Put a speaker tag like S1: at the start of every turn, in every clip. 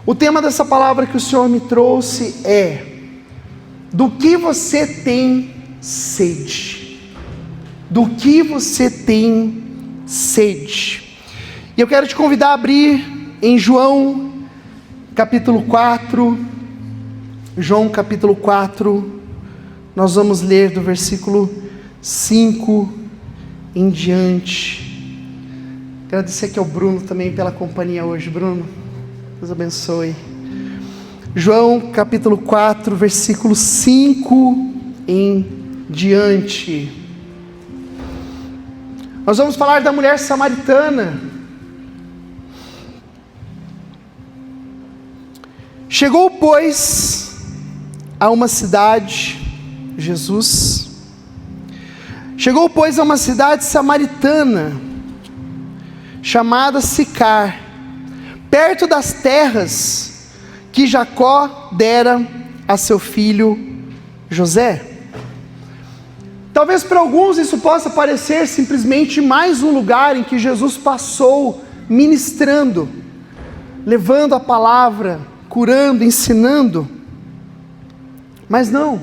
S1: O tema dessa palavra que o Senhor me trouxe é: do que você tem sede? Do que você tem sede? E eu quero te convidar a abrir em João capítulo 4. João capítulo 4, nós vamos ler do versículo 5 em diante. Agradecer aqui ao Bruno também pela companhia hoje. Bruno, Deus abençoe. João capítulo 4, versículo 5 em diante. Nós vamos falar da mulher samaritana. Chegou, pois, a uma cidade, chegou, pois, a uma cidade samaritana, chamada Sicar, perto das terras que Jacó dera a seu filho José. Talvez para alguns isso possa parecer simplesmente mais um lugar em que Jesus passou ministrando, levando a palavra, curando, ensinando. Mas não,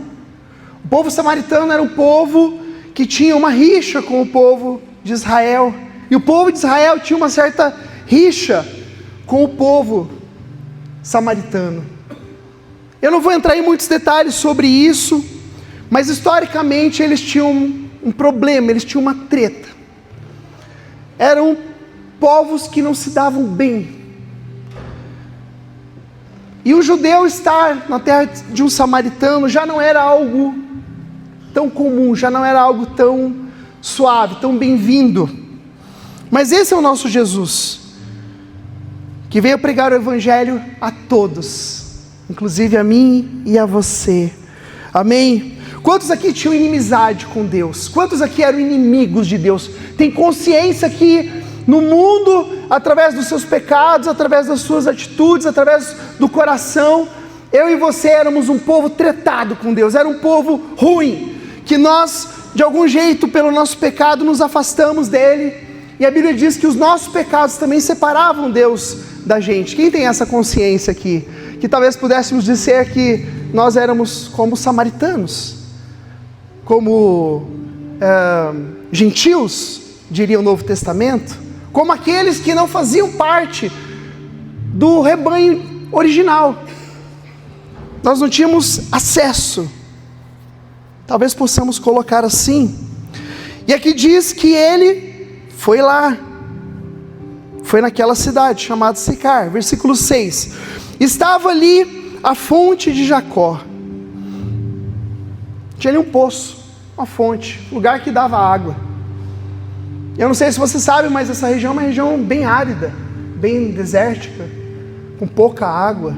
S1: o povo samaritano era um povo que tinha uma rixa com o povo de Israel, e o povo de Israel tinha uma certa rixa com o povo samaritano. Eu não vou entrar em muitos detalhes sobre isso, mas historicamente eles tinham um problema, eles tinham uma treta. Eram povos que não se davam bem. E o judeu estar na terra de um samaritano já não era algo tão comum, já não era algo tão suave, tão bem-vindo. Mas esse é o nosso Jesus, que veio pregar o evangelho a todos, inclusive a mim e a você. Amém? Quantos aqui tinham inimizade com Deus? Quantos aqui eram inimigos de Deus? Tem consciência que no mundo, através dos seus pecados, através das suas atitudes, através do coração, eu e você éramos um povo tretado com Deus, era um povo ruim, que nós, de algum jeito, pelo nosso pecado, nos afastamos dele, e a Bíblia diz que os nossos pecados também separavam Deus da gente. Quem tem essa consciência aqui? Que talvez pudéssemos dizer que nós éramos como samaritanos, como gentios, diria o Novo Testamento, como aqueles que não faziam parte do rebanho original. Nós não tínhamos acesso, talvez possamos colocar assim. E aqui diz que ele foi lá, foi naquela cidade chamada Sicar, versículo 6. Estava ali a fonte de Jacó. Tinha ali um poço, uma fonte, lugar que dava água. Eu não sei se você sabe, mas essa região é uma região bem árida, bem desértica, com pouca água.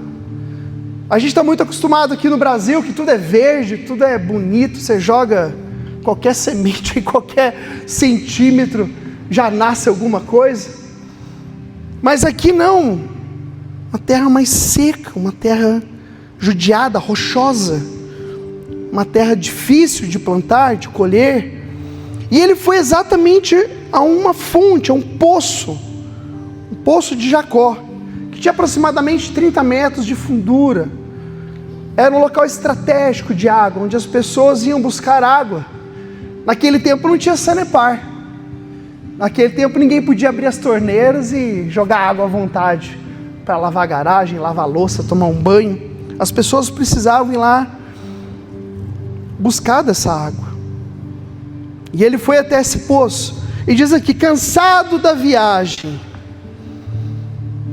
S1: A gente está muito acostumado aqui no Brasil, que tudo é verde, tudo é bonito, você joga qualquer semente em qualquer centímetro, já nasce alguma coisa. Mas aqui não, uma terra mais seca, uma terra judiada, rochosa, uma terra difícil de plantar, de colher. E ele foi exatamente a uma fonte, a um poço de Jacó, que tinha aproximadamente 30 metros de fundura. Era um local estratégico de água, onde as pessoas iam buscar água. Naquele tempo não tinha Sanepar. Naquele tempo ninguém podia abrir as torneiras e jogar água à vontade, para lavar a garagem, lavar a louça, tomar um banho. As pessoas precisavam ir lá buscar dessa água. E ele foi até esse poço, e diz aqui, cansado da viagem.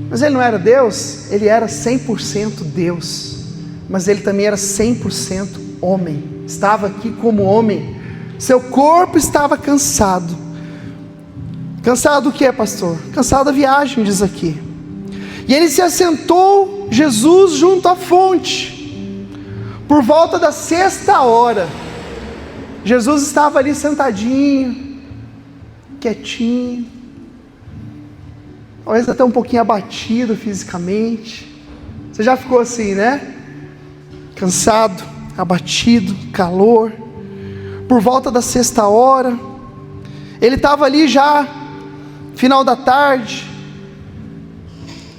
S1: Mas ele não era Deus, ele era 100% Deus, mas ele também era 100% homem, estava aqui como homem, seu corpo estava cansado. Cansado do que, pastor? Cansado da viagem, diz aqui. E ele se assentou, Jesus, junto à fonte, por volta da 6ª. Jesus estava ali sentadinho, quietinho, talvez até um pouquinho abatido fisicamente. Você já ficou assim, né? Cansado, abatido, calor. Por volta da 6ª, ele estava ali já, final da tarde.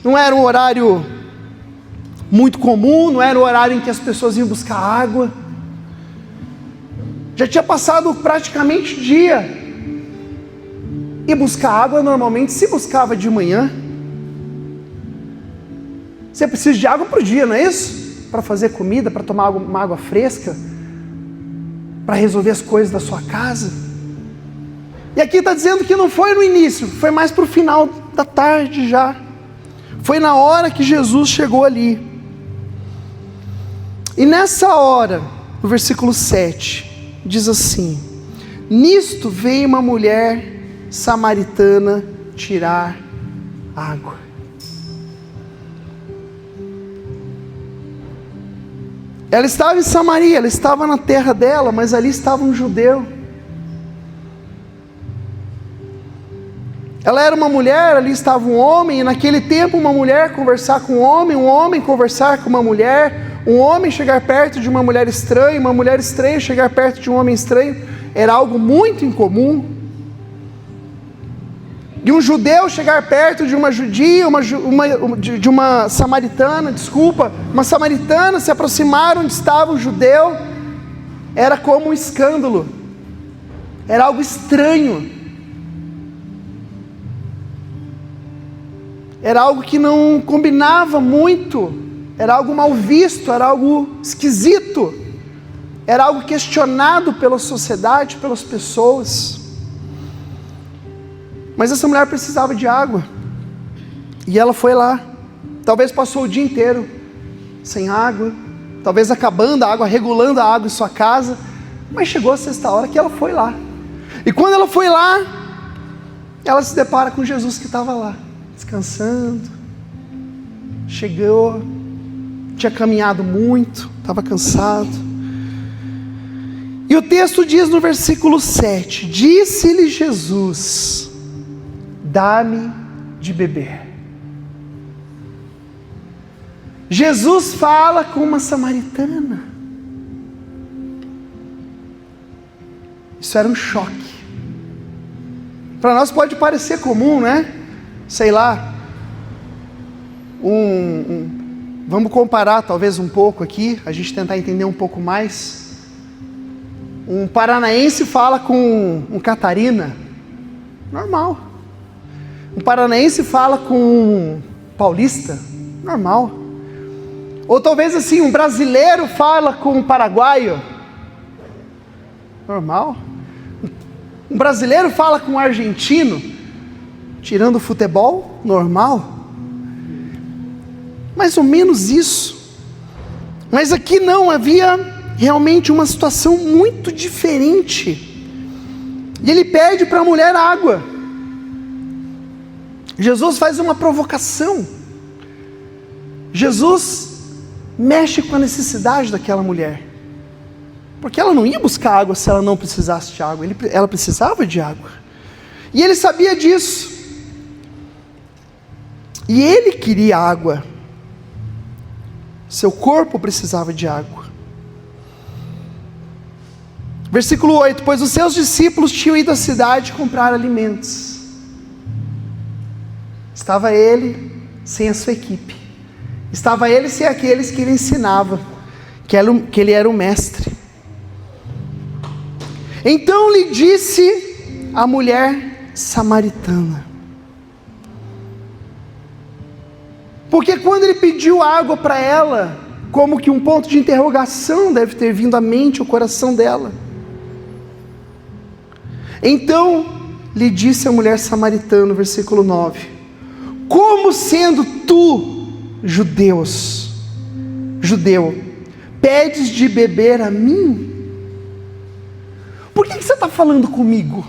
S1: Não era um horário muito comum, não era o horário em que as pessoas iam buscar água. Já tinha passado praticamente dia. E buscar água normalmente se buscava de manhã. Você precisa de água para o dia, não é isso? Para fazer comida, para tomar uma água fresca, para resolver as coisas da sua casa. E aqui está dizendo que não foi no início, foi mais para o final da tarde já. Foi na hora que Jesus chegou ali. E nessa hora, no versículo 7, diz assim: nisto veio uma mulher samaritana tirar água. Ela estava em Samaria, ela estava na terra dela, mas ali estava um judeu. Ela era uma mulher, ali estava um homem, e naquele tempo uma mulher conversar com um homem conversar com uma mulher, um homem chegar perto de uma mulher estranha, uma mulher estranha chegar perto de um homem estranho, era algo muito incomum. De um judeu chegar perto de uma judia, de uma samaritana, uma samaritana se aproximar onde estava o judeu, era como um escândalo, era algo estranho, era algo que não combinava muito, era algo mal visto, era algo esquisito, era algo questionado pela sociedade, pelas pessoas. Mas essa mulher precisava de água, e ela foi lá. Talvez passou o dia inteiro sem água, talvez acabando a água, regulando a água em sua casa, mas chegou a sexta hora que ela foi lá. E quando ela foi lá, ela se depara com Jesus que estava lá, descansando. Chegou, tinha caminhado muito, estava cansado. E o texto diz no versículo 7, disse-lhe Jesus: dá-me de beber. Jesus fala com uma samaritana. Isso era um choque. Para nós pode parecer comum, né? Sei lá, vamos comparar talvez um pouco aqui, a gente tentar entender um pouco mais. Um paranaense fala com um catarina, normal. Um paranaense fala com um paulista, normal. Ou talvez assim, um brasileiro fala com um paraguaio, normal. Um brasileiro fala com um argentino, tirando o futebol, normal. Mais ou menos isso. Mas aqui não, havia realmente uma situação muito diferente. E ele pede para a mulher água. Jesus faz uma provocação. Jesus mexe com a necessidade daquela mulher. Porque ela não ia buscar água se ela não precisasse de água. Ela precisava de água. E ele sabia disso. E ele queria água. Seu corpo precisava de água. Versículo 8: pois os seus discípulos tinham ido à cidade comprar alimentos. Estava ele sem a sua equipe. Estava ele sem aqueles que ele ensinava, que ele era o mestre. Então lhe disse a mulher samaritana. Porque quando ele pediu água para ela, como que um ponto de interrogação deve ter vindo à mente, ao coração dela. Então lhe disse a mulher samaritana, versículo 9: como sendo tu, judeu, pedes de beber a mim? Por que você está falando comigo?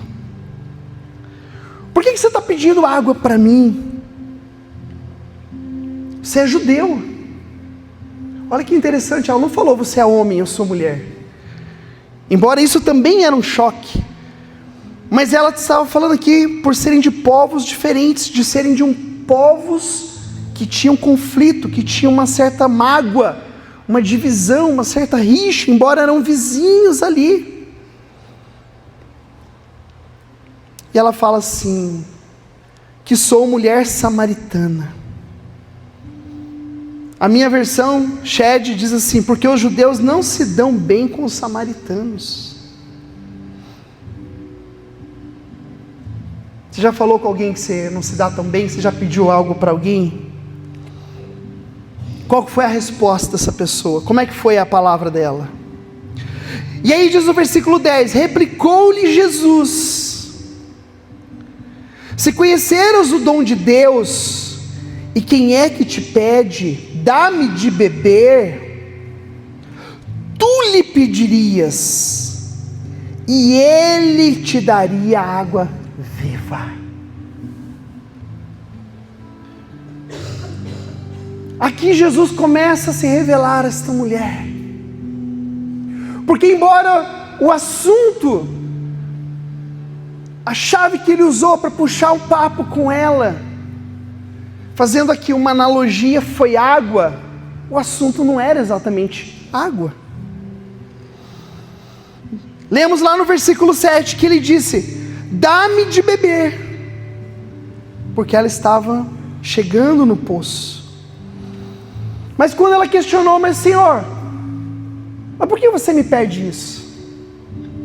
S1: Por que você está pedindo água para mim? Você é judeu. Olha que interessante, ela não falou você é homem, eu sou mulher. Embora isso também era um choque. Mas ela estava falando aqui por serem de povos diferentes, de serem de povos que tinham conflito, que tinham uma certa mágoa, uma divisão, uma certa rixa, embora eram vizinhos ali. E ela fala assim, que sou mulher samaritana. A minha versão, Shed, diz assim: porque os judeus não se dão bem com os samaritanos. Você já falou com alguém que você não se dá tão bem? Você já pediu algo para alguém? Qual foi a resposta dessa pessoa? Como é que foi a palavra dela? E aí diz no versículo 10: replicou-lhe Jesus: se conheceras o dom de Deus, e quem é que te pede, dá-me de beber, tu lhe pedirias, e ele te daria água viva. Aqui Jesus começa a se revelar a esta mulher, porque embora o assunto, a chave que ele usou para puxar um papo com ela, fazendo aqui uma analogia, foi água, o assunto não era exatamente água. Lemos lá no versículo 7 que ele disse: dá-me de beber, porque ela estava chegando no poço. Mas quando ela questionou: mas Senhor, mas por que você me pede isso?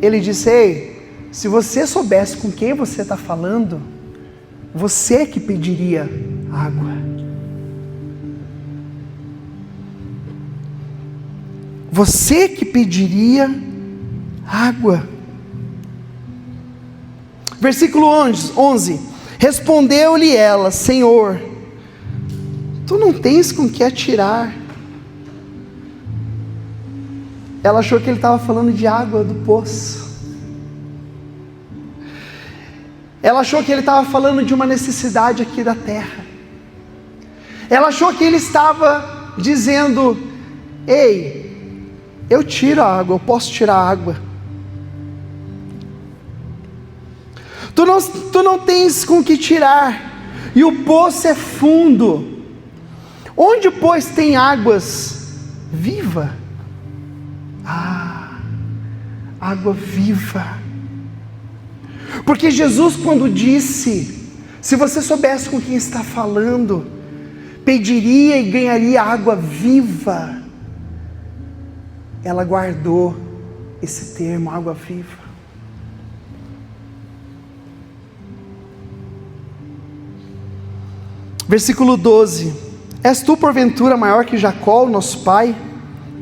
S1: Ele disse: ei, se você soubesse com quem você está falando, você que pediria água. Você que pediria água. Versículo 11: respondeu-lhe ela: Senhor, tu não tens com que atirar. Ela achou que ele estava falando de água do poço. Ela achou que ele estava falando de uma necessidade aqui da terra. Ela achou que ele estava dizendo: ei, eu tiro a água, eu posso tirar a água. Tu não tens com que tirar, e o poço é fundo. Onde, pois, tem águas viva? Água viva. Porque Jesus, quando disse: se você soubesse com quem está falando, pediria e ganharia água viva, ela guardou esse termo, água viva. Versículo 12: és tu porventura maior que Jacó, nosso pai,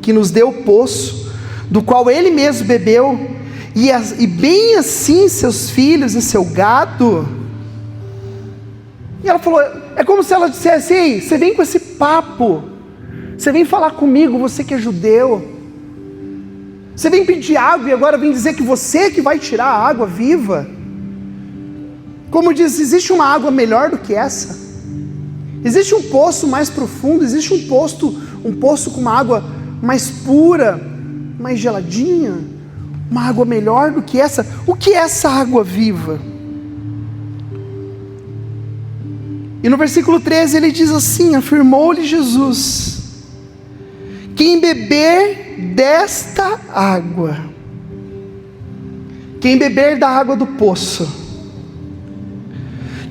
S1: que nos deu o poço, do qual ele mesmo bebeu, e bem assim seus filhos e seu gado? E ela falou, é como se ela dissesse: ei, você vem com esse papo, você vem falar comigo, você que é judeu, você vem pedir água e agora vem dizer que você que vai tirar a água viva? Como diz, existe uma água melhor do que essa? Existe um poço mais profundo, existe um poço com uma água mais pura, mais geladinha, uma água melhor do que essa? O que é essa água viva? E no versículo 13 ele diz assim: afirmou-lhe Jesus: quem beber desta água, quem beber da água do poço,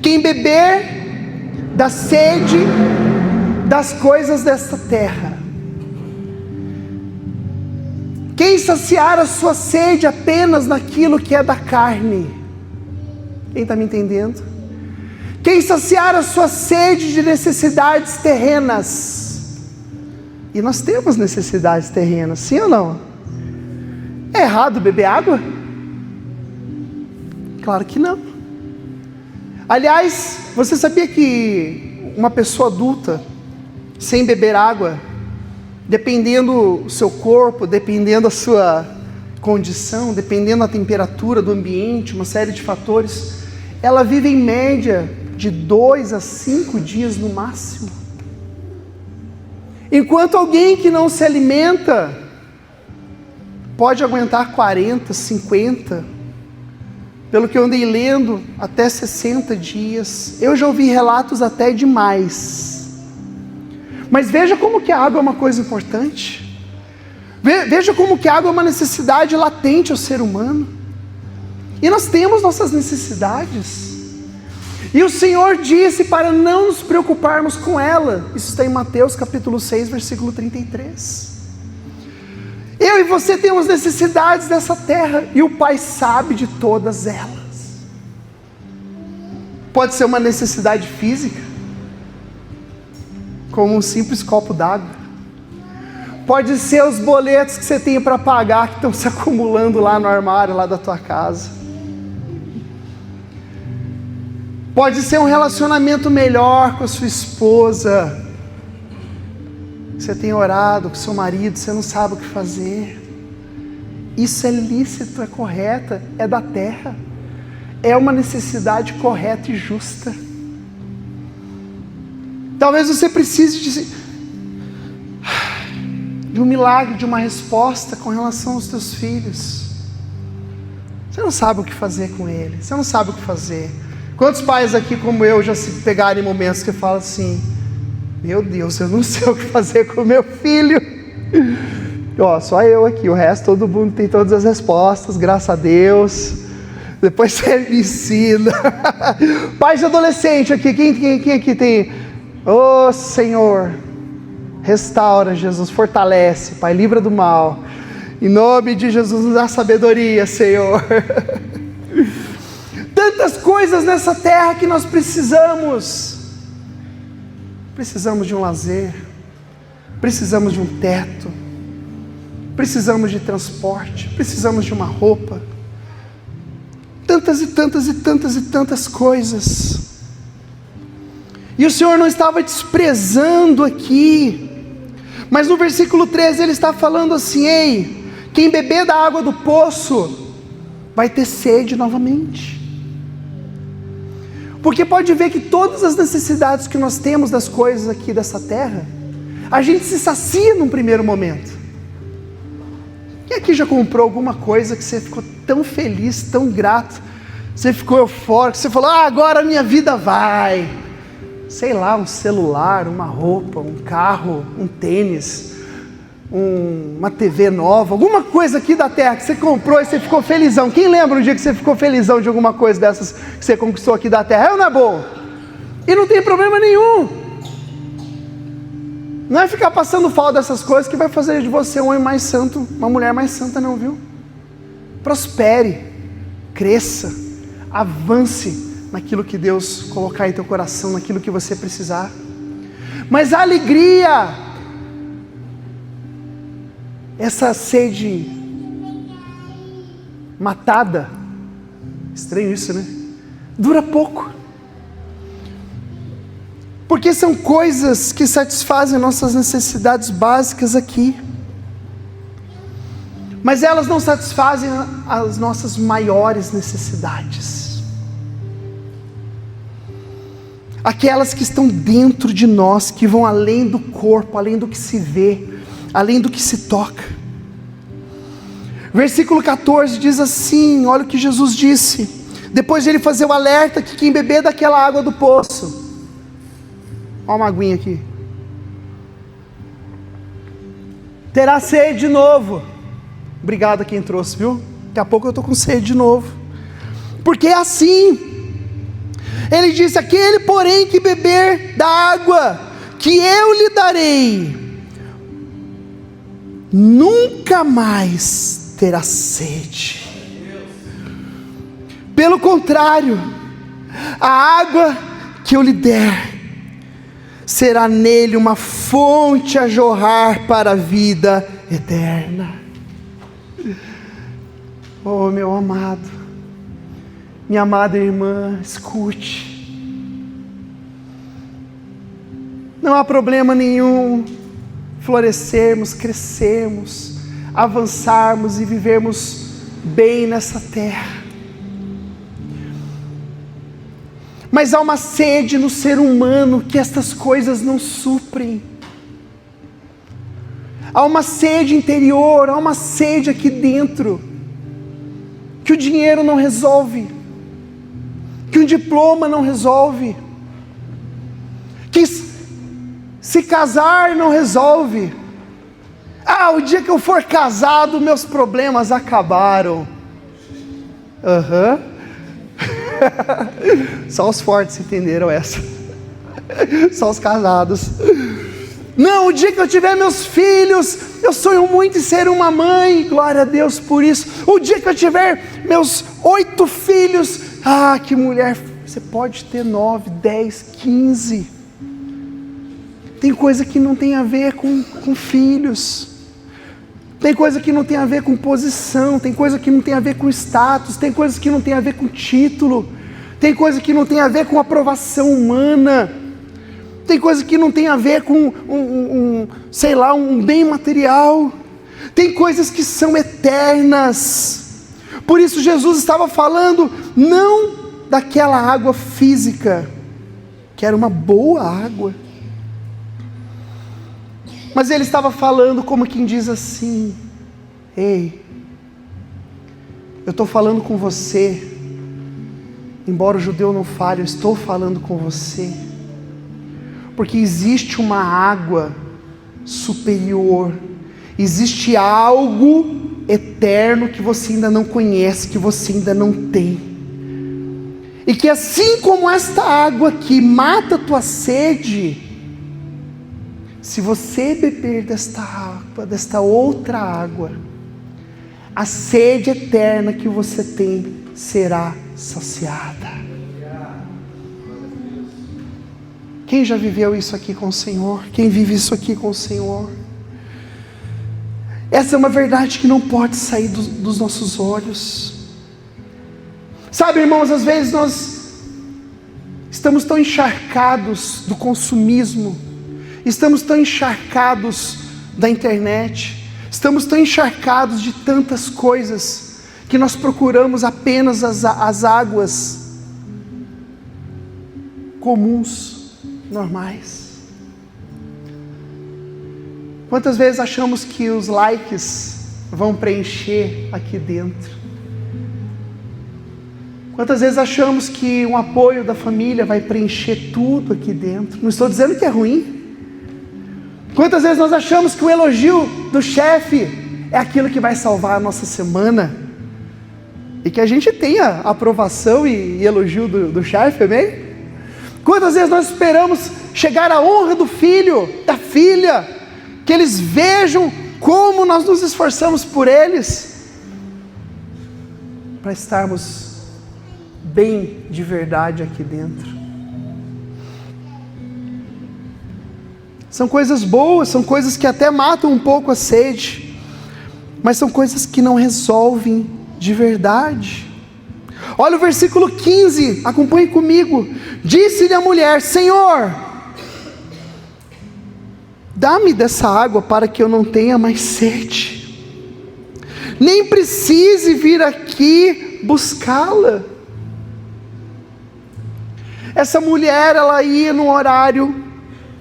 S1: quem beber da sede das coisas desta terra, quem saciar a sua sede apenas naquilo que é da carne, quem está me entendendo? Quem saciar a sua sede de necessidades terrenas, e nós temos necessidades terrenas, sim ou não? É errado beber água? Claro que não. Aliás, você sabia que uma pessoa adulta, sem beber água, dependendo do seu corpo, dependendo da sua condição, dependendo da temperatura do ambiente, uma série de fatores, ela vive em média de 2 a 5 dias no máximo. Enquanto alguém que não se alimenta pode aguentar 40, 50, pelo que eu andei lendo, até 60 dias. Eu já ouvi relatos até de mais. Mas veja como que a água é uma coisa importante. Veja como que a água é uma necessidade latente ao ser humano. E nós temos nossas necessidades. E o Senhor disse para não nos preocuparmos com ela. Isso está em Mateus capítulo 6, versículo 33. Eu e você temos necessidades dessa terra, e o Pai sabe de todas elas. Pode ser uma necessidade física, como um simples copo d'água. Pode ser os boletos que você tem para pagar, que estão se acumulando lá no armário, lá da tua casa. Pode ser um relacionamento melhor com a sua esposa. Você tem orado com seu marido, você não sabe o que fazer. Isso é lícito, é correto, é da terra. É uma necessidade correta e justa. Talvez você precise de um milagre, de uma resposta com relação aos teus filhos. Você não sabe o que fazer com eles, você não sabe o que fazer. Quantos pais aqui como eu já se pegaram em momentos que falam assim: meu Deus, eu não sei o que fazer com o meu filho. Só eu aqui, o resto todo mundo tem todas as respostas, graças a Deus. Depois você me ensina. Pais de adolescente aqui, quem aqui tem? Ô Senhor, restaura, Jesus, fortalece, Pai, livra do mal. Em nome de Jesus, nos dá sabedoria, Senhor. Tantas coisas nessa terra que nós precisamos. Precisamos de um lazer, precisamos de um teto, precisamos de transporte, precisamos de uma roupa. Tantas e tantas e tantas e tantas coisas. E o Senhor não estava desprezando aqui, mas no versículo 13 Ele está falando assim: ei, quem beber da água do poço vai ter sede novamente. Porque pode ver que todas as necessidades que nós temos das coisas aqui dessa terra, a gente se sacia num primeiro momento. Quem aqui já comprou alguma coisa que você ficou tão feliz, tão grato, você ficou eufórico, você falou: agora a minha vida vai. Sei lá, um celular, uma roupa, um carro, um tênis, uma TV nova, alguma coisa aqui da terra que você comprou e você ficou felizão. Quem lembra um dia que você ficou felizão de alguma coisa dessas que você conquistou aqui da terra? É ou não é bom? E não tem problema nenhum. Não é ficar passando falta dessas coisas que vai fazer de você um homem mais santo, uma mulher mais santa, não, viu? Prospere, cresça, avance naquilo que Deus colocar em teu coração, naquilo que você precisar. Mas a alegria, essa sede matada, estranho isso, né? Dura pouco. Porque são coisas que satisfazem nossas necessidades básicas aqui. Mas elas não satisfazem as nossas maiores necessidades. Aquelas que estão dentro de nós, que vão além do corpo, além do que se vê, além do que se toca. Versículo 14 diz assim, olha o que Jesus disse, depois de ele fazer o alerta que quem beber daquela água do poço, olha uma aguinha aqui, terá sede de novo. Obrigado a quem trouxe, viu? Daqui a pouco eu estou com sede de novo, porque é assim. Ele disse: aquele porém que beber da água que eu lhe darei, nunca mais terá sede. Pelo contrário, a água que eu lhe der será nele uma fonte a jorrar para a vida eterna. Oh, meu amado, minha amada irmã, escute. Não há problema nenhum florescermos, crescermos, avançarmos e vivermos bem nessa terra. Mas há uma sede no ser humano que estas coisas não suprem. Há uma sede interior, há uma sede aqui dentro, que o dinheiro não resolve, que um diploma não resolve, que se casar não resolve. O dia que eu for casado, meus problemas acabaram. Só os fortes entenderam essa. Só os casados. Não, o dia que eu tiver meus filhos, eu sonho muito em ser uma mãe, glória a Deus por isso. O dia que eu tiver meus 8 filhos, que mulher, você pode ter 9, 10, 15. Tem coisa que não tem a ver com filhos. Tem coisa que não tem a ver com posição, tem coisa que não tem a ver com status, tem coisa que não tem a ver com título, tem coisa que não tem a ver com aprovação humana. Tem coisa que não tem a ver com um bem material. Tem coisas que são eternas. Por isso Jesus estava falando não daquela água física, que era uma boa água, mas ele estava falando como quem diz assim: ei, eu estou falando com você, embora o judeu não fale, eu estou falando com você, porque existe uma água superior, existe algo eterno que você ainda não conhece, que você ainda não tem, e que assim como esta água que mata a tua sede, se você beber desta água, desta outra água, a sede eterna que você tem será saciada. Quem já viveu isso aqui com o Senhor? Quem vive isso aqui com o Senhor? Essa é uma verdade que não pode sair dos nossos olhos. Sabe, irmãos, às vezes nós estamos tão encharcados do consumismo, estamos tão encharcados da internet, estamos tão encharcados de tantas coisas, que nós procuramos apenas as águas comuns, normais. Quantas vezes achamos que os likes vão preencher aqui dentro? Quantas vezes achamos que um apoio da família vai preencher tudo aqui dentro? Não estou dizendo que é ruim. Quantas vezes nós achamos que o elogio do chefe é aquilo que vai salvar a nossa semana? E que a gente tenha aprovação e elogio do chefe, amém? Quantas vezes nós esperamos chegar à honra do filho, da filha, que eles vejam como nós nos esforçamos por eles, para estarmos bem de verdade aqui dentro. São coisas boas, são coisas que até matam um pouco a sede, mas são coisas que não resolvem de verdade. Olha o versículo 15, acompanhe comigo. Disse-lhe a mulher: Senhor, dá-me dessa água para que eu não tenha mais sede, nem precise vir aqui buscá-la. Essa mulher, ela ia no horário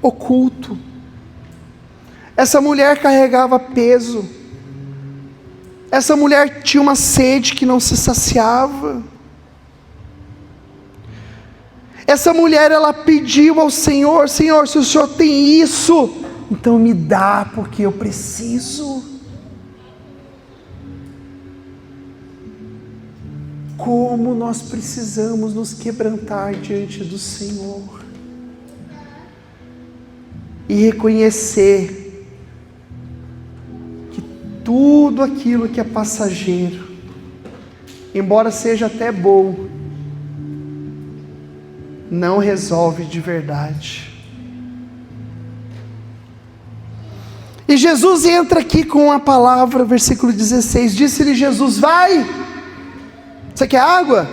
S1: oculto. Essa mulher carregava peso. Essa mulher tinha uma sede que não se saciava. Essa mulher, ela pediu ao Senhor: Senhor, se o Senhor tem isso, então me dá, porque eu preciso. Como nós precisamos nos quebrantar diante do Senhor e reconhecer que tudo aquilo que é passageiro, embora seja até bom, não resolve de verdade. E Jesus entra aqui com a palavra, versículo 16, disse-lhe Jesus: vai, você quer água?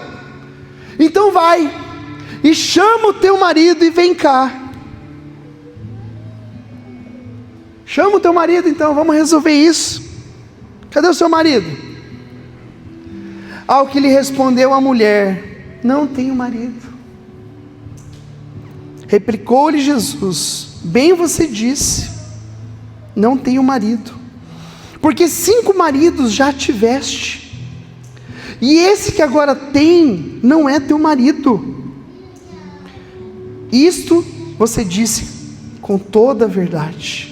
S1: Então vai, e chama o teu marido e vem cá. Chama o teu marido então, vamos resolver isso. Cadê o seu marido? Ao que lhe respondeu a mulher: não tenho marido. Replicou-lhe Jesus: bem você disse, não tenho marido, porque 5 maridos já tiveste, e esse que agora tem não é teu marido. Isto você disse com toda a verdade.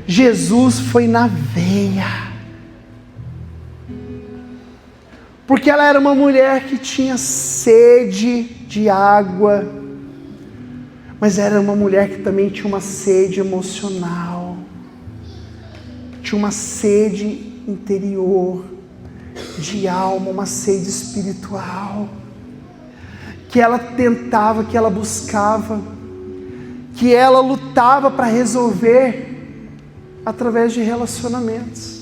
S1: Jesus foi na veia. porque ela era uma mulher que tinha sede de água, mas era uma mulher que também tinha uma sede emocional, tinha uma sede interior, de alma, uma sede espiritual, que ela tentava, que ela buscava, que ela lutava para resolver através de relacionamentos,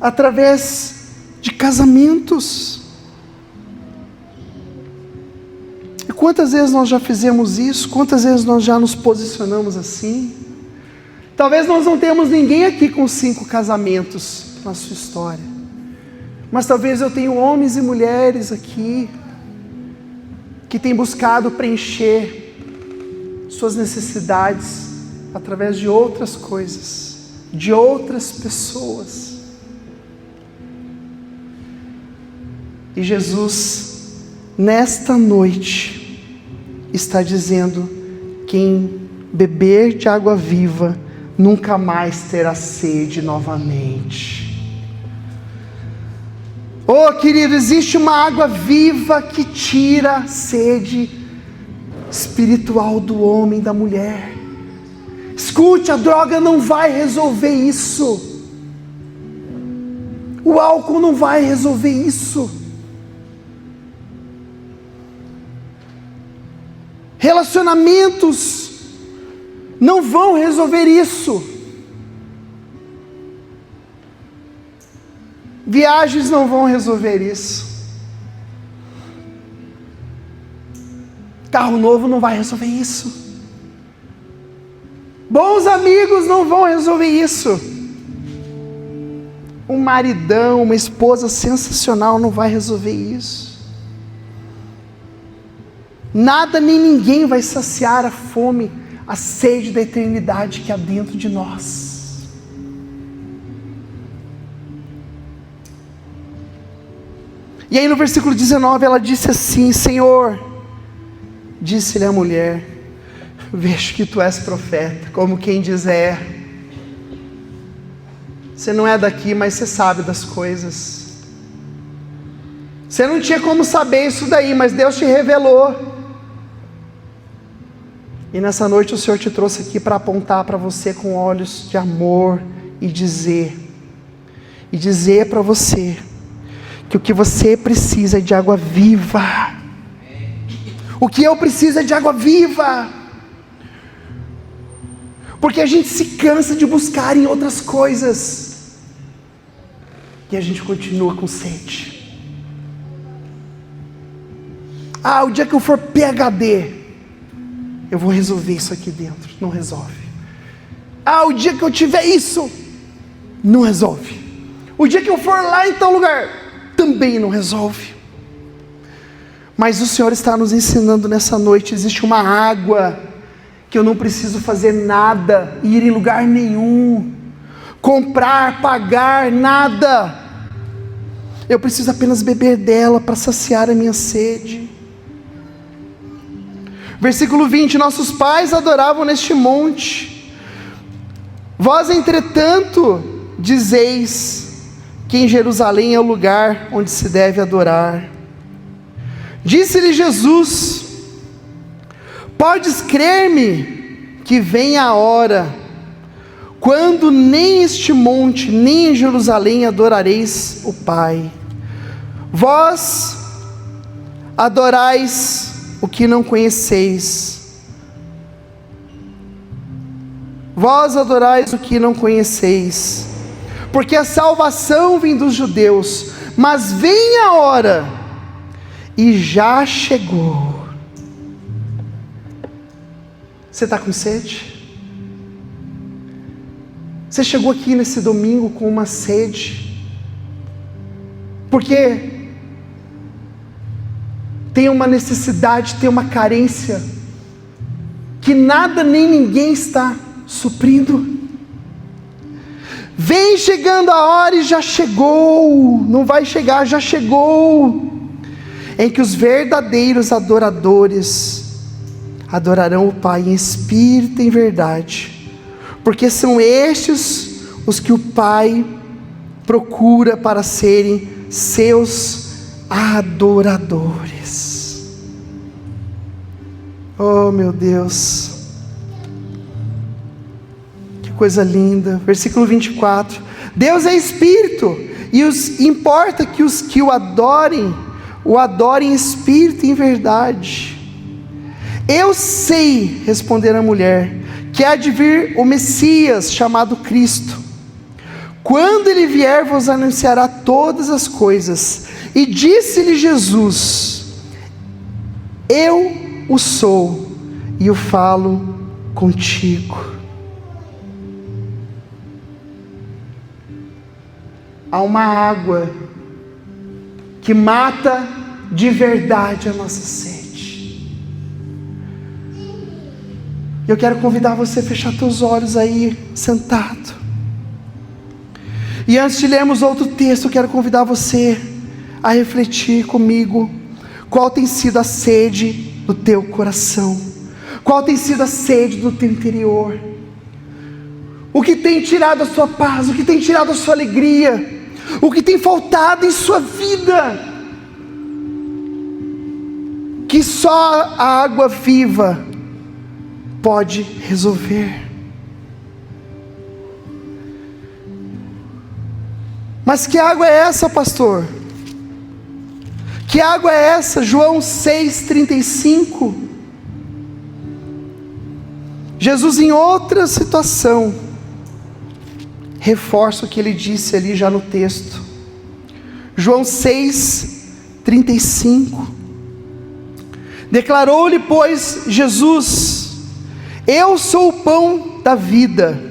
S1: através de casamentos. E quantas vezes nós já fizemos isso? Quantas vezes nós já nos posicionamos assim? Talvez nós não tenhamos ninguém aqui com 5 casamentos na sua história, mas talvez eu tenha homens e mulheres aqui que têm buscado preencher suas necessidades através de outras coisas, de outras pessoas. E Jesus, nesta noite, está dizendo: quem beber de água viva nunca mais terá sede novamente. Oh, querido, existe uma água viva que tira a sede espiritual do homem, da mulher. Escute, a droga não vai resolver isso. O álcool não vai resolver isso. Relacionamentos não vão resolver isso. Viagens não vão resolver isso. Carro novo não vai resolver isso. Bons amigos não vão resolver isso. Um maridão, uma esposa sensacional não vai resolver isso. Nada nem ninguém vai saciar a fome, a sede da eternidade que há dentro de nós. E aí no versículo 19 ela disse assim: Senhor, disse-lhe a mulher, vejo que tu és profeta. Como quem diz: você não é daqui, mas você sabe das coisas. Você não tinha como saber isso daí, mas Deus te revelou. E nessa noite o Senhor te trouxe aqui para apontar para você com olhos de amor e dizer para você que o que você precisa é de água viva. O que eu preciso é de água viva. Porque a gente se cansa de buscar em outras coisas e a gente continua com sede. O dia que eu for PhD, eu vou resolver isso aqui dentro. Não resolve. O dia que eu tiver isso, não resolve. O dia que eu for lá em tal lugar, também não resolve. Mas o Senhor está nos ensinando nessa noite: existe uma água que eu não preciso fazer nada, ir em lugar nenhum, comprar, pagar, nada. Eu preciso apenas beber dela para saciar a minha sede. Versículo 20: nossos pais adoravam neste monte. Vós, entretanto, dizeis que em Jerusalém é o lugar onde se deve adorar. Disse-lhe Jesus: podes crer-me que vem a hora, quando nem este monte, nem em Jerusalém adorareis o Pai. Vós adorais o que não conheceis. Vós adorais o que não conheceis, porque a salvação vem dos judeus, mas vem a hora, e já chegou. Você está com sede? Você chegou aqui nesse domingo com uma sede, porque tem uma necessidade, tem uma carência, que nada nem ninguém está suprindo. Vem chegando a hora e já chegou, não vai chegar, já chegou, em que os verdadeiros adoradores adorarão o Pai em espírito e em verdade, porque são estes os que o Pai procura para serem seus adoradores. Oh, meu Deus, que coisa linda. Versículo 24: Deus é Espírito, e importa que os que o adorem em espírito e em verdade. Eu sei, respondeu a mulher, que há de vir o Messias, chamado Cristo. Quando ele vier, vos anunciará todas as coisas. E disse-lhe Jesus: eu o sou, e o falo contigo. Há uma água que mata de verdade a nossa sede. Eu quero convidar você a fechar teus olhos aí, sentado. E antes de lermos outro texto, eu quero convidar você a refletir comigo. Qual tem sido a sede do teu coração? Qual tem sido a sede do teu interior? O que tem tirado a sua paz? O que tem tirado a sua alegria? O que tem faltado em sua vida? Que só a água viva pode resolver. Mas que água é essa, pastor? Que água é essa? João 6,35. Jesus, em outra situação, reforça o que ele disse ali já no texto. João 6,35. Declarou-lhe, pois, Jesus: eu sou o pão da vida.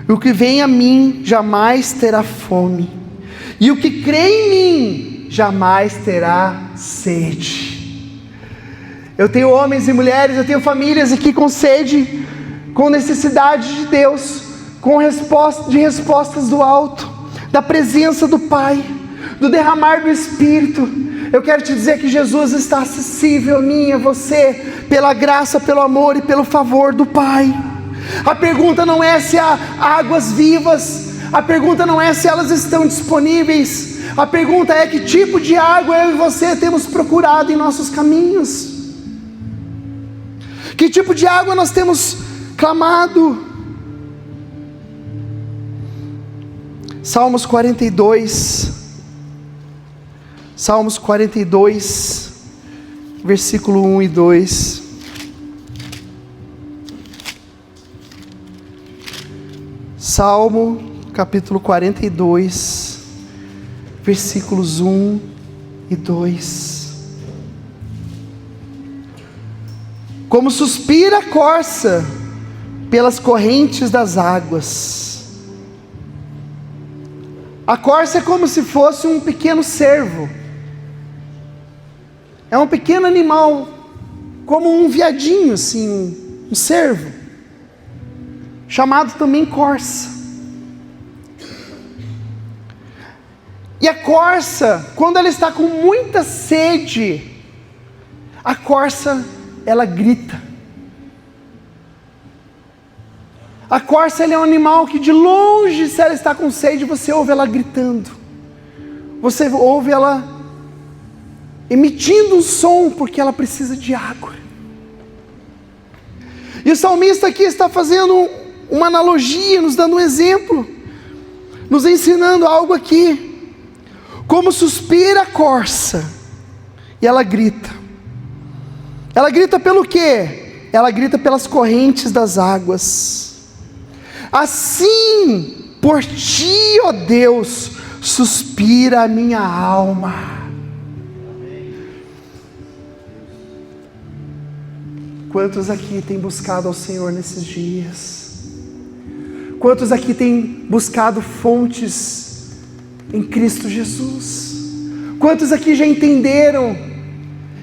S1: O que vem a mim jamais terá fome, e o que crê em mim jamais terá sede. Eu tenho homens e mulheres, eu tenho famílias aqui com sede, com necessidade de Deus, com respostas do alto, da presença do Pai, do derramar do Espírito. Eu quero te dizer que Jesus está acessível a mim, a você, pela graça, pelo amor e pelo favor do Pai. A pergunta não é se há águas vivas, a pergunta não é se elas estão disponíveis, a pergunta é que tipo de água eu e você temos procurado em nossos caminhos, que tipo de água nós temos clamado. Salmos 42, versículo 1 e 2. Salmo capítulo 42, versículos 1 e 2. Como suspira a corça pelas correntes das águas. A corça é como se fosse um pequeno cervo. É um pequeno animal, como um veadinho assim, um cervo, chamado também corça. E a corça, quando ela está com muita sede, a corça, ela grita. A corça, ela é um animal que de longe, se ela está com sede, você ouve ela gritando. Você ouve ela emitindo um som, porque ela precisa de água. E o salmista aqui está fazendo uma analogia, nos dando um exemplo, nos ensinando algo aqui. Como suspira a corça, e ela grita. Ela grita pelo quê? Ela grita pelas correntes das águas. Assim, por ti, ó Deus, suspira a minha alma. Quantos aqui têm buscado ao Senhor nesses dias? Quantos aqui têm buscado fontes em Cristo Jesus? Quantos aqui já entenderam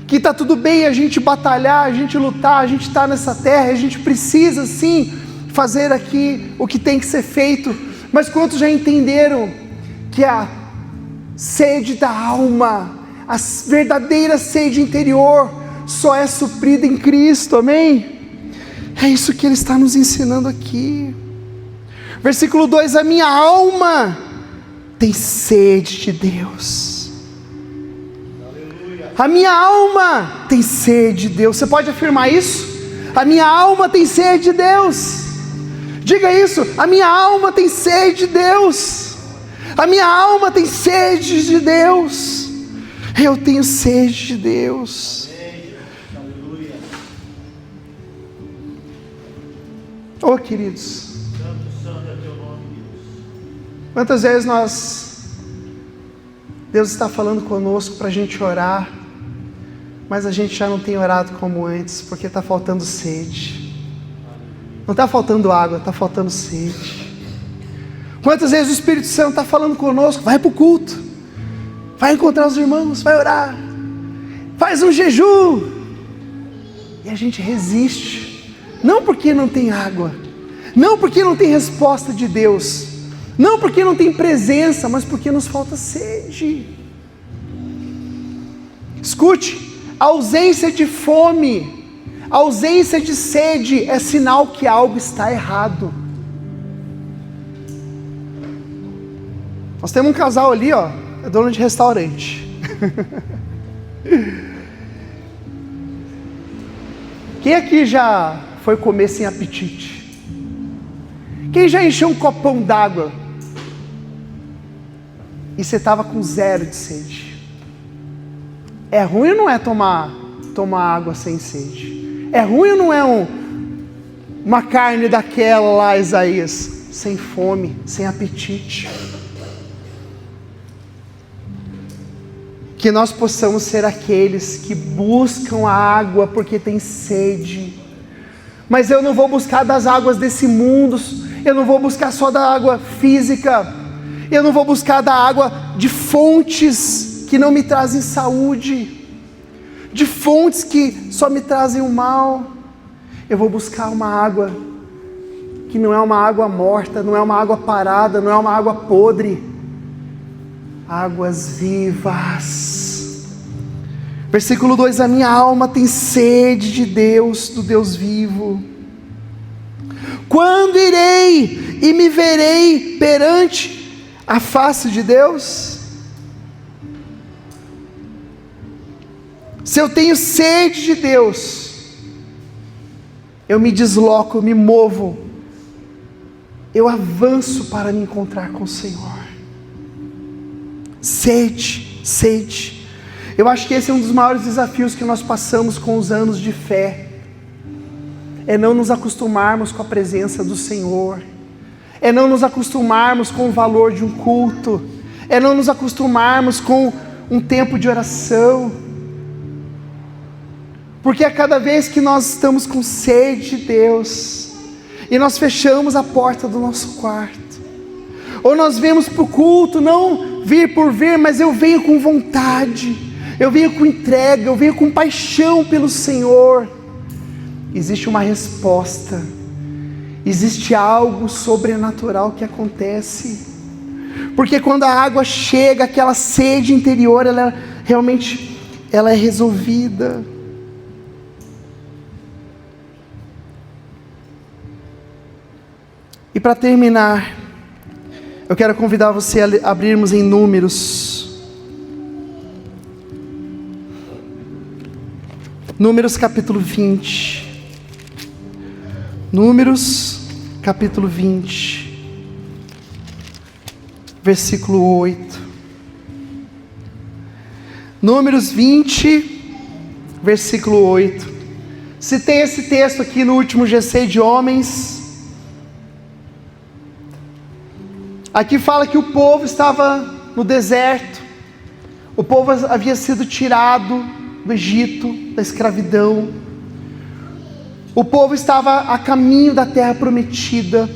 S1: que está tudo bem a gente batalhar, a gente lutar, a gente está nessa terra, a gente precisa sim fazer aqui o que tem que ser feito, mas quantos já entenderam que a sede da alma, a verdadeira sede interior, só é suprida em Cristo, amém? É isso que Ele está nos ensinando aqui. Versículo 2: a minha alma tem sede de Deus. A minha alma tem sede de Deus. Você pode afirmar isso? A minha alma tem sede de Deus. Diga isso, a minha alma tem sede de Deus. A minha alma tem sede de Deus. Eu tenho sede de Deus. Oh, queridos, quantas vezes Deus está falando conosco para a gente orar, mas a gente já não tem orado como antes, porque está faltando sede. Não está faltando água, está faltando sede. Quantas vezes o Espírito Santo está falando conosco, vai para o culto, vai encontrar os irmãos, vai orar, faz um jejum, e a gente resiste. Não porque não tem água, não porque não tem resposta de Deus, não porque não tem presença, mas porque nos falta sede. Escute, a ausência de fome, a ausência de sede é sinal que algo está errado. Nós temos um casal ali, ó, é dono de restaurante. Quem aqui já foi comer sem apetite? Quem já encheu um copão d'água e você estava com zero de sede? É ruim ou não é tomar água sem sede? É ruim ou não é uma carne daquela lá, Isaías, sem fome, sem apetite? Que nós possamos ser aqueles que buscam a água porque tem sede. Mas eu não vou buscar das águas desse mundo, eu não vou buscar só da água física, eu não vou buscar da água de fontes que não me trazem saúde, de fontes que só me trazem o mal. Eu vou buscar uma água que não é uma água morta, não é uma água parada, não é uma água podre, águas vivas. Versículo 2: a minha alma tem sede de Deus, do Deus vivo. Quando irei e me verei perante a face de Deus? Se eu tenho sede de Deus, eu me desloco, eu me movo, eu avanço para me encontrar com o Senhor. Sede, sede. Eu acho que esse é um dos maiores desafios que nós passamos com os anos de fé. É não nos acostumarmos com a presença do Senhor. É não nos acostumarmos com o valor de um culto. É não nos acostumarmos com um tempo de oração. Porque a cada vez que nós estamos com sede de Deus, e nós fechamos a porta do nosso quarto, ou nós vemos para o culto, não vir por vir, mas eu venho com vontade, eu venho com entrega, eu venho com paixão pelo Senhor, existe uma resposta, existe algo sobrenatural que acontece, porque quando a água chega, aquela sede interior, ela realmente é resolvida. E para terminar, eu quero convidar você a abrirmos em Números. Números capítulo 20. Números capítulo 20. Versículo 8. Números 20, versículo 8. Citei esse texto aqui no último GC de homens. Aqui fala que o povo estava no deserto, o povo havia sido tirado do Egito, da escravidão, o povo estava a caminho da terra prometida.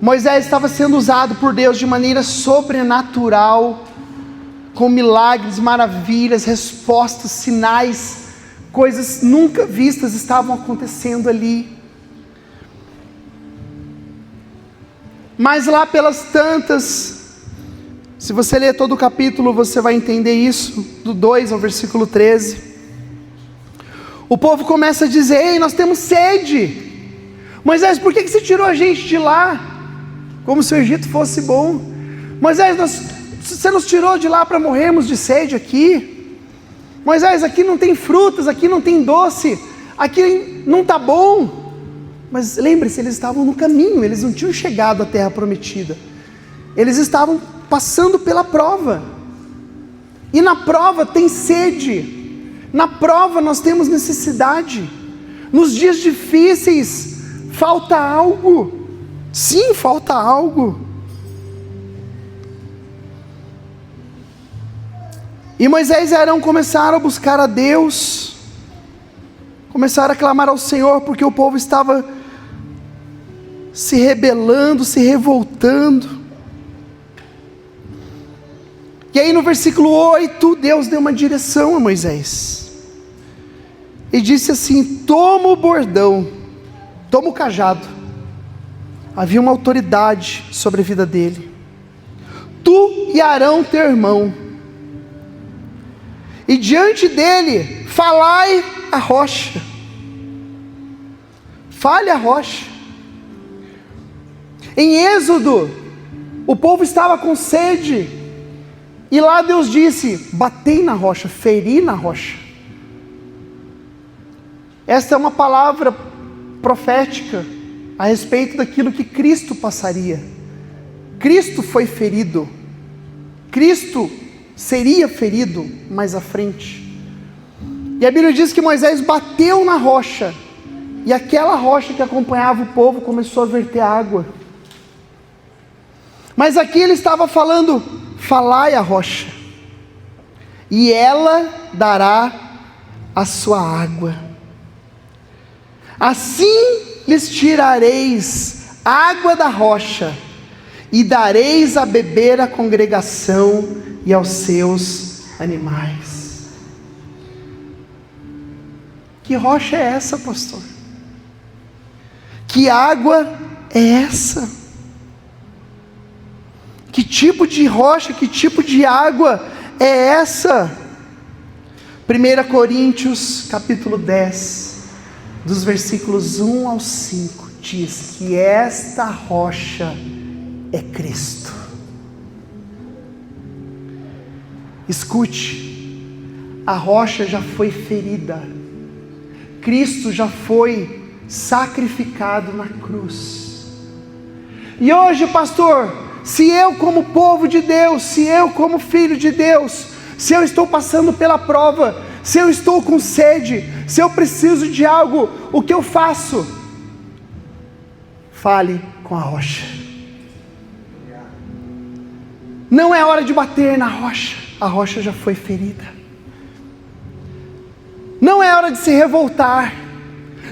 S1: Moisés estava sendo usado por Deus de maneira sobrenatural, com milagres, maravilhas, respostas, sinais, coisas nunca vistas estavam acontecendo ali. Mas lá pelas tantas, se você ler todo o capítulo, você vai entender isso, do 2 ao versículo 13. O povo começa a dizer: ei, nós temos sede. Moisés, por que você tirou a gente de lá? Como se o Egito fosse bom. Moisés, você nos tirou de lá para morrermos de sede aqui. Moisés, aqui não tem frutas, aqui não tem doce, aqui não está bom. Mas lembre-se, eles estavam no caminho, eles não tinham chegado à terra prometida. Eles estavam passando pela prova. E na prova tem sede. Na prova nós temos necessidade. Nos dias difíceis falta algo. Sim, falta algo. E Moisés e Arão começaram a buscar a Deus, começaram a clamar ao Senhor, porque o povo estava se rebelando, se revoltando. E aí no versículo 8, Deus deu uma direção a Moisés, e disse assim: toma o bordão, toma o cajado. Havia uma autoridade sobre a vida dele. Tu e Arão teu irmão, e diante dele falai a rocha. Fale a rocha. Em Êxodo, o povo estava com sede, e lá Deus disse: batei na rocha, feri na rocha. Esta é uma palavra profética a respeito daquilo que Cristo passaria. Cristo foi ferido, Cristo seria ferido mais à frente. E a Bíblia diz que Moisés bateu na rocha, e aquela rocha que acompanhava o povo começou a verter água. Mas aqui ele estava falando: falai a rocha, e ela dará a sua água. Assim lhes tirareis água da rocha, e dareis a beber à congregação e aos seus animais. Que rocha é essa, pastor? Que água é essa? Que tipo de rocha, que tipo de água é essa? 1 Coríntios capítulo 10, dos versículos 1 ao 5, diz que esta rocha é Cristo. Escute, a rocha já foi ferida, Cristo já foi sacrificado na cruz. E hoje, pastor, se eu como povo de Deus, se eu como filho de Deus, se eu estou passando pela prova, se eu estou com sede, se eu preciso de algo, o que eu faço? Fale com a rocha. Não é hora de bater na rocha, a rocha já foi ferida. Não é hora de se revoltar,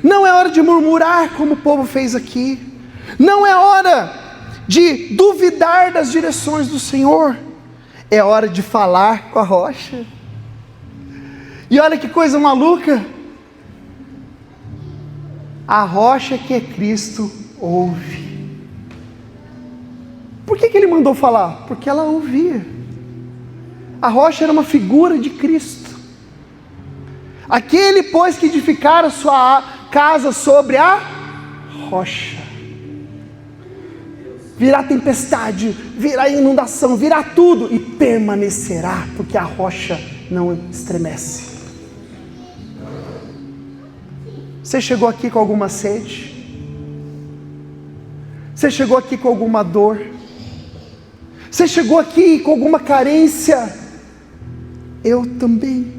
S1: não é hora de murmurar como o povo fez aqui, não é hora de duvidar das direções do Senhor, é hora de falar com a rocha. E olha que coisa maluca, a rocha que é Cristo ouve. Por que ele mandou falar? Porque ela ouvia. A rocha era uma figura de Cristo. Aquele, pois, que edificara sua casa sobre a rocha. Virá tempestade, virá inundação, virá tudo, e permanecerá, porque a rocha não estremece. Você chegou aqui com alguma sede? Você chegou aqui com alguma dor? Você chegou aqui com alguma carência? Eu também.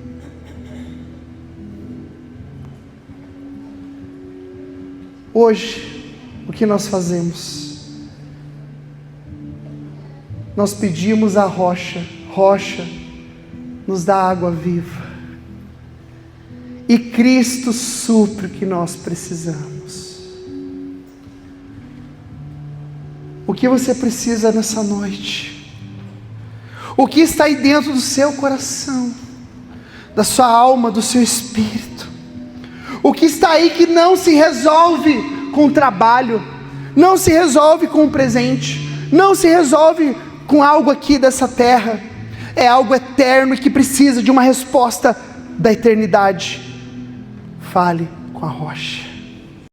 S1: Hoje, o que nós fazemos? Nós pedimos a rocha, rocha, nos dá água viva. E Cristo supre o que nós precisamos. O que você precisa nessa noite? O que está aí dentro do seu coração, da sua alma, do seu espírito? O que está aí que não se resolve com o trabalho, não se resolve com o presente, não se resolve com algo aqui dessa terra, é algo eterno e que precisa de uma resposta da eternidade. Fale com a rocha.